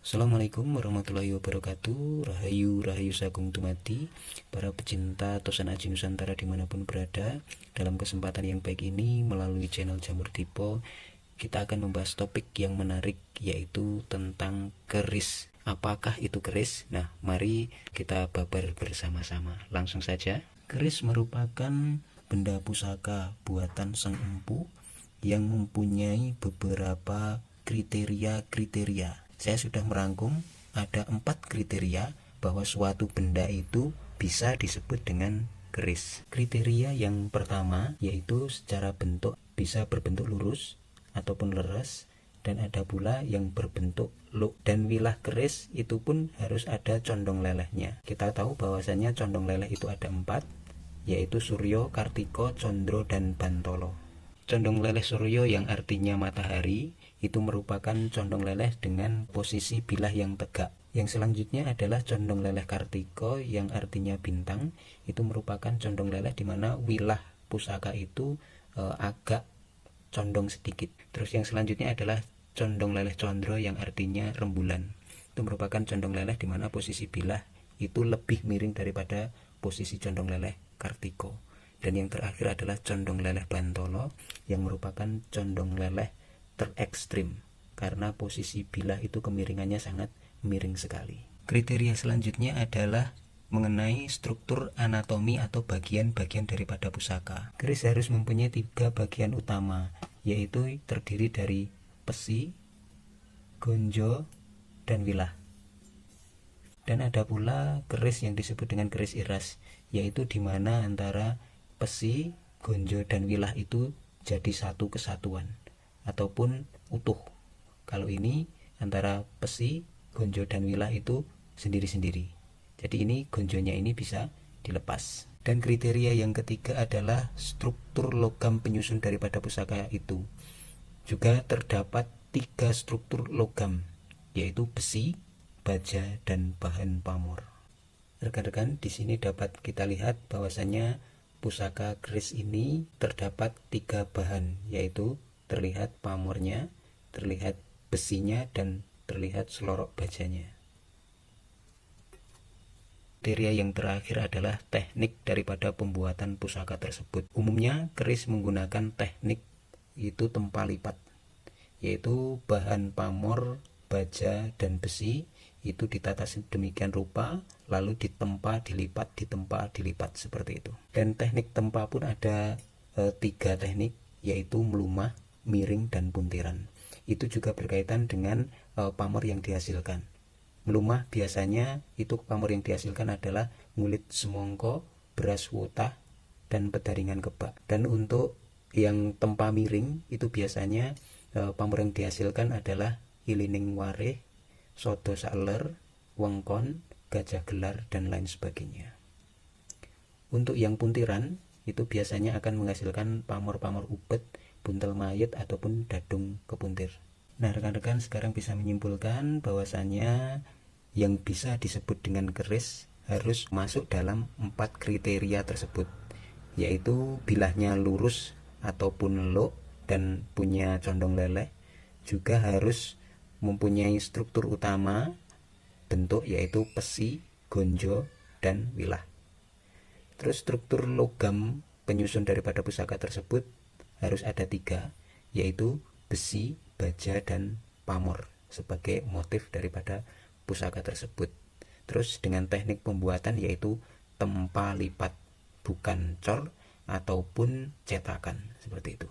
Assalamualaikum warahmatullahi wabarakatuh. Rahayu Rahayu Sagung Dumadi, para pecinta Tosan Aji Nusantara dimanapun berada. Dalam kesempatan yang baik ini, melalui channel Jamur Tipo, kita akan membahas topik yang menarik, yaitu tentang keris. Apakah itu keris? Nah, mari kita babar bersama-sama. Langsung saja. Keris merupakan benda pusaka buatan Sang Empu yang mempunyai beberapa kriteria. Saya sudah merangkum ada 4 kriteria bahwa suatu benda itu bisa disebut dengan keris. Kriteria yang pertama yaitu secara bentuk bisa berbentuk lurus ataupun leres, dan ada pula yang berbentuk luk. Dan wilah keris itu pun harus ada condong lelehnya. Kita tahu bahwasanya condong leleh itu ada 4, yaitu Suryo, Kartiko, Condro, dan Bantolo. Condong leleh Suryo yang artinya matahari itu merupakan condong leleh dengan posisi bilah yang tegak. Yang selanjutnya adalah condong leleh Kartiko yang artinya bintang. Itu merupakan condong leleh di mana wilah pusaka itu agak condong sedikit. Terus yang selanjutnya adalah condong leleh Condro yang artinya rembulan. Itu merupakan condong leleh di mana posisi bilah itu lebih miring daripada posisi condong leleh Kartiko. Dan yang terakhir adalah condong leleh Bantolo yang merupakan condong leleh terekstrim karena posisi bilah itu kemiringannya sangat miring sekali. Kriteria selanjutnya adalah mengenai struktur anatomi atau bagian-bagian daripada pusaka. Keris harus mempunyai 3 bagian utama, yaitu terdiri dari pesi, gonjo, dan wilah. Dan ada pula keris yang disebut dengan keris iras, yaitu di mana antara pesi, gonjo, dan wilah itu jadi satu kesatuan ataupun utuh. Kalau ini antara pesi, gonjo, dan wilah itu sendiri-sendiri. Jadi ini gonjonya ini bisa dilepas. Dan kriteria yang ketiga adalah struktur logam penyusun daripada pusaka itu. Juga terdapat 3 struktur logam, yaitu besi, baja, dan bahan pamor. Rekan-rekan, di sini dapat kita lihat bahwasanya pusaka keris ini terdapat 3 bahan, yaitu terlihat pamornya, terlihat besinya, dan terlihat selorok bajanya. Kriteria yang terakhir adalah teknik daripada pembuatan pusaka tersebut. Umumnya keris menggunakan teknik itu tempa lipat, yaitu bahan pamor, baja, dan besi itu ditata sedemikian rupa, lalu ditempa, dilipat, ditempa, dilipat, seperti itu. Dan teknik tempa pun ada 3 teknik, yaitu melumah, miring, dan puntiran. Itu juga berkaitan dengan pamor yang dihasilkan. Melumah biasanya itu pamor yang dihasilkan adalah ngulit semongko, beras wotah, dan pedaringan kebak. Dan untuk yang tempa miring itu biasanya pamor yang dihasilkan adalah ilining wareh, sodo saler, wengkon, gajah gelar, dan lain sebagainya. Untuk yang puntiran itu biasanya akan menghasilkan pamor-pamor ubet, buntel mayit, ataupun dadung kepuntir. Nah, rekan-rekan sekarang bisa menyimpulkan bahwasanya yang bisa disebut dengan keris harus masuk dalam 4 kriteria tersebut, yaitu bilahnya lurus ataupun luk dan punya condong leleh, juga harus mempunyai struktur utama bentuk yaitu pesi, gonjo, dan wilah. Terus struktur logam penyusun daripada pusaka tersebut harus ada 3, yaitu besi, baja, dan pamor sebagai motif daripada pusaka tersebut. Terus dengan teknik pembuatan yaitu tempa lipat, bukan cor ataupun cetakan, seperti itu.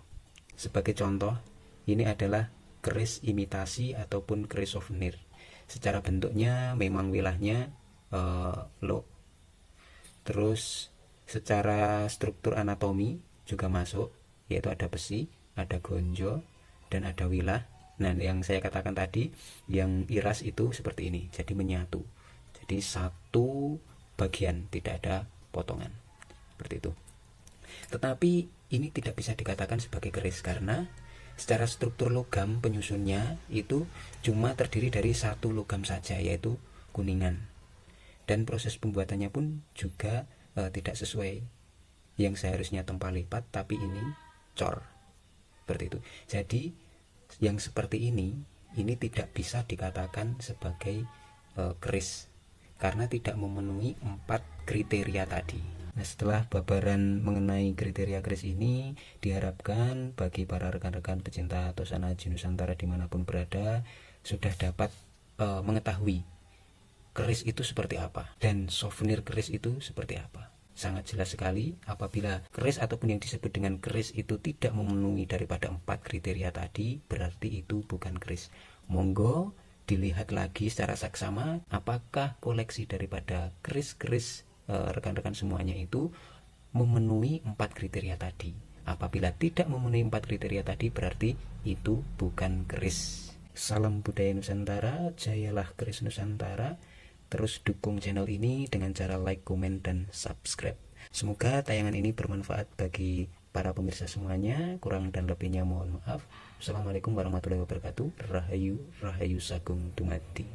Sebagai contoh, ini adalah keris imitasi ataupun keris souvenir. Secara bentuknya memang wilahnya low. Terus secara struktur anatomi juga masuk, yaitu ada besi, ada gonjo, dan ada wilah. Nah, yang saya katakan tadi, yang iras itu seperti ini, jadi menyatu. Jadi satu bagian, tidak ada potongan. Seperti itu. Tetapi ini tidak bisa dikatakan sebagai keris karena secara struktur logam penyusunnya itu cuma terdiri dari 1 logam saja, yaitu kuningan. Dan proses pembuatannya pun juga tidak sesuai. Yang seharusnya tempa lipat, tapi ini cor. Seperti itu. Jadi yang seperti ini ini tidak bisa dikatakan sebagai keris karena tidak memenuhi 4 kriteria tadi. Nah, setelah babaran mengenai kriteria keris ini, diharapkan bagi para rekan-rekan pecinta Tosana Haji Nusantara dimanapun berada sudah dapat mengetahui keris itu seperti apa dan souvenir keris itu seperti apa. Sangat jelas sekali apabila keris ataupun yang disebut dengan keris itu tidak memenuhi daripada 4 kriteria tadi, berarti itu bukan keris. Monggo dilihat lagi secara saksama apakah koleksi daripada keris-keris rekan-rekan semuanya itu memenuhi 4 kriteria tadi. Apabila tidak memenuhi 4 kriteria tadi, berarti itu bukan keris. Salam budaya Nusantara, jayalah keris Nusantara. Terus dukung channel ini dengan cara like, komen, dan subscribe. Semoga tayangan ini bermanfaat bagi para pemirsa semuanya. Kurang dan lebihnya mohon maaf. Assalamualaikum warahmatullahi wabarakatuh. Rahayu, Rahayu Sagung Dumadi.